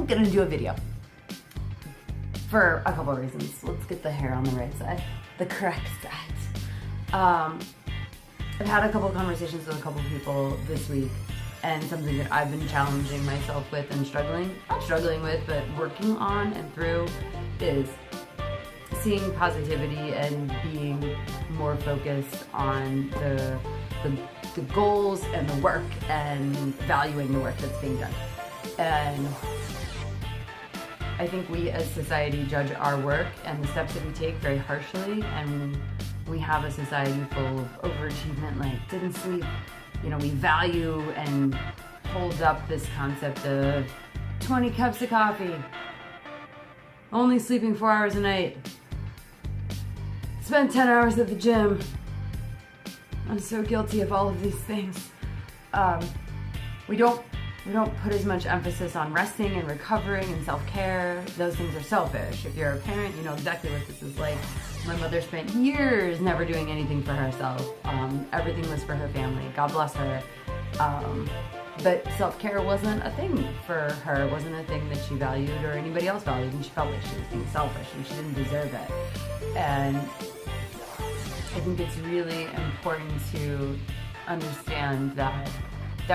I'm gonna do a video for a couple of reasons. Let's get the hair on the right side, the correct side. I've had a couple of conversations with a couple of people this week, and something that I've been challenging myself with and not struggling with, but working on and through is seeing positivity and being more focused on the goals and the work and valuing the work that's being done. And I think we as society judge our work and the steps that we take very harshly, and we have a society full of overachievement, like didn't sleep. You know, we value and hold up this concept of 20 cups of coffee, only sleeping 4 hours a night, spent 10 hours at the gym. I'm so guilty of all of these things. We don't put as much emphasis on resting and recovering and self-care. Those things are selfish. If you're a parent, you know exactly what this is like. My mother spent years never doing anything for herself. Everything was for her family. God bless her. But self-care wasn't a thing for her. It wasn't a thing that she valued or anybody else valued, and she felt like she was being selfish and she didn't deserve it. And I think it's really important to understand that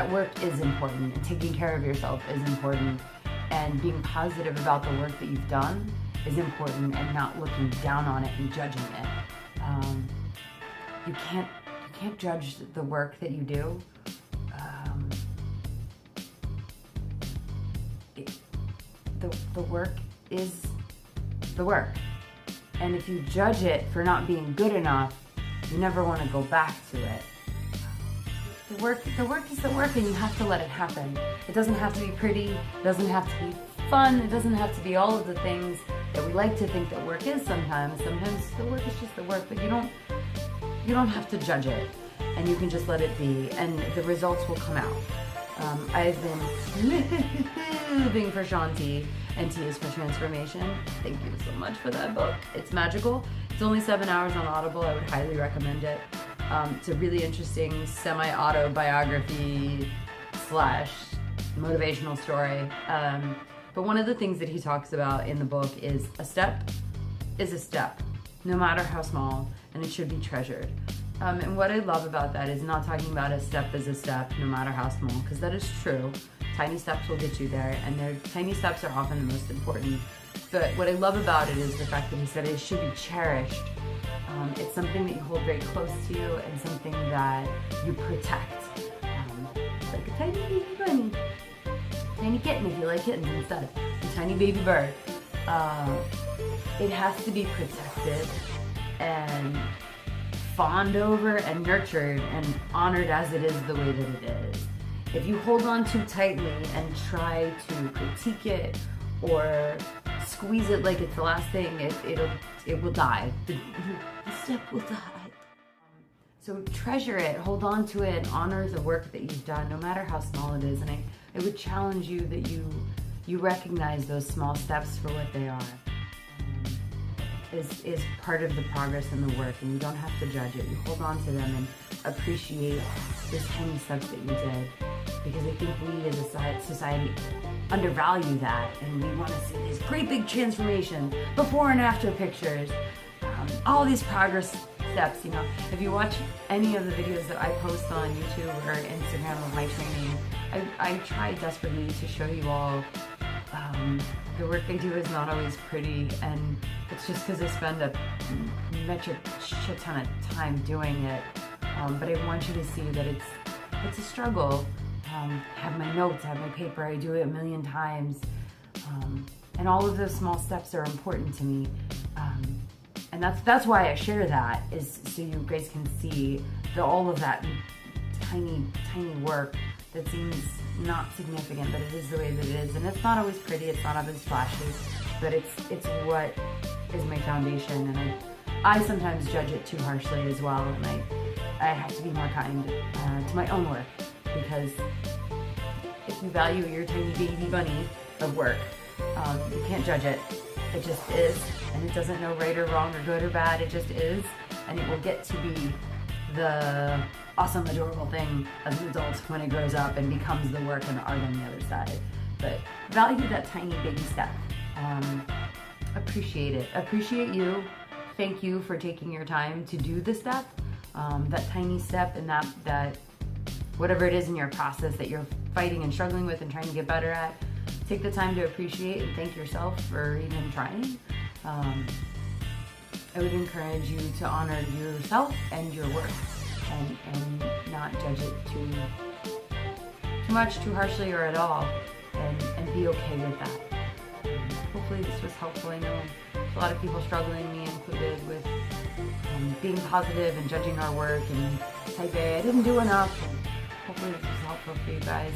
work is important, and taking care of yourself is important, and being positive about the work that you've done is important, and not looking down on it and judging it. You can't judge the work that you do. The work is the work, and if you judge it for not being good enough, you never want to go back to it. The work is the work, and you have to let it happen. It doesn't have to be pretty, it doesn't have to be fun, it doesn't have to be all of the things that we like to think that work is sometimes. Sometimes the work is just the work, but you don't have to judge it, and you can just let it be, and the results will come out. I've been moving for Shaun T, and T is for Transformation. Thank you so much for that book. It's magical. It's only 7 hours on Audible. I would highly recommend it. It's a really interesting semi-autobiography / motivational story. But one of the things that he talks about in the book is a step is a step, no matter how small, and it should be treasured. And what I love about that is not talking about a step as a step, no matter how small, because that is true. Tiny steps will get you there, and tiny steps are often the most important. But what I love about it is the fact that he said it should be cherished. It's something that you hold very close to you, and something that you protect. Like a tiny baby bunny, tiny kitten if you like kittens instead, a tiny baby bird. It has to be protected and fawned over and nurtured and honored as it is the way that it is. If you hold on too tightly and try to critique it or squeeze it like it's the last thing, it will die. The step will die. So treasure it, hold on to it, and honor the work that you've done, no matter how small it is. And I would challenge you that you recognize those small steps for what they are. Is part of the progress in the work, and you don't have to judge it. You hold on to them and appreciate those tiny steps that you did, because I think we as a society undervalue that, and we want to see these great big transformations, before and after pictures, all these progress steps. You know, if you watch any of the videos that I post on YouTube or Instagram of my training, I try desperately to show you all the work I do is not always pretty, and it's just because I spend a metric shit ton of time doing it. But I want you to see that it's a struggle. Have my notes, have my paper, I do it a million times. And all of those small steps are important to me. And that's why I share that, is so you guys can see all of that tiny work that seems not significant, but it is the way that it is. And it's not always pretty, it's not always flashy, but it's what is my foundation. And I sometimes judge it too harshly as well, and I have to be more kind to my own work, because if you value your tiny baby bunny of work, you can't judge it. It just is, and it doesn't know right or wrong or good or bad. It just is, and it will get to be the awesome, adorable thing as an adult when it grows up and becomes the work and the art on the other side. but value that tiny baby step. Appreciate it. Appreciate you. Thank you for taking your time to do the step, that tiny step, and that whatever it is in your process that you're fighting and struggling with and trying to get better at. Take the time to appreciate and thank yourself for even trying. I would encourage you to honor yourself and your work, and not judge it too much, too harshly, or at all, and be okay with that. Hopefully this was helpful. I know a lot of people struggling, me included, with being positive and judging our work and type A, I didn't do enough. And hopefully this was helpful for you guys.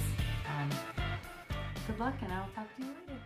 Good luck, and I'll talk to you later.